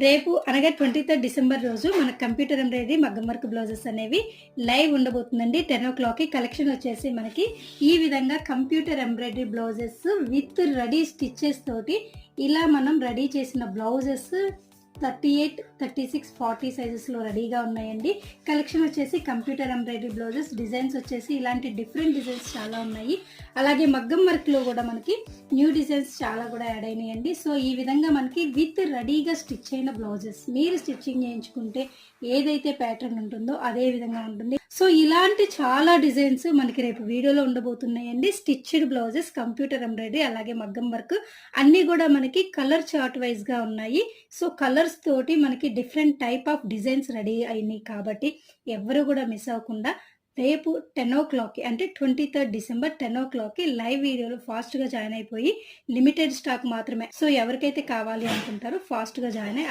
రేపు అనగా 23 డిసెంబర్ రోజు మన కంప్యూటర్ ఎంబ్రాయిడరీ మగ్గం వర్క్ బ్లౌజెస్ అనేవి లైవ్ ఉండబోతుందండి. 10:00కి కలెక్షన్ వచ్చేసి మనకి ఈ విధంగా computer embroidery blouses with ready stitches తోటి ఇలా మనం రెడీ చేసిన బ్లౌజెస్ 38, 36, 40 సైజెస్లో రెడీగా ఉన్నాయండి. కలెక్షన్ వచ్చేసి కంప్యూటర్ ఎంబ్రాయిడరీ బ్లౌజెస్ డిజైన్స్ వచ్చేసి ఇలాంటి డిఫరెంట్ డిజైన్స్ చాలా ఉన్నాయి. అలాగే మగ్గం వర్క్లో కూడా మనకి న్యూ డిజైన్స్ చాలా కూడా యాడ్ అయినాయండి. సో ఈ విధంగా మనకి విత్ రెడీగా స్టిచ్ అయిన బ్లౌజెస్ మీరు స్టిచ్చింగ్ చేయించుకుంటే ఏదైతే ప్యాటర్న్ ఉంటుందో అదే విధంగా ఉంటుంది. సో ఇలాంటి చాలా డిజైన్స్ మనకి రేపు వీడియోలో ఉండబోతున్నాయండి. స్టిచ్డ్ బ్లౌజెస్ కంప్యూటర్ ఎంబ్రాయిడరీ అలాగే మగ్గం వర్క్ అన్నీ కూడా మనకి కలర్ చార్ట్ వైజ్గా ఉన్నాయి. సో కలర్స్ తోటి మనకి different type of designs ready అయినాయి కాబట్టి ఎవరు కూడా మిస్ అవ్వకుండా రేపు 10:00కి అంటే 23 డిసెంబర్ 10:00కి లైవ్ వీడియోలో ఫాస్ట్గా జాయిన్ అయిపోయి లిమిటెడ్ స్టాక్ మాత్రమే. సో ఎవరికైతే కావాలి అనుకుంటారో ఫాస్ట్గా జాయిన్ అయ్యి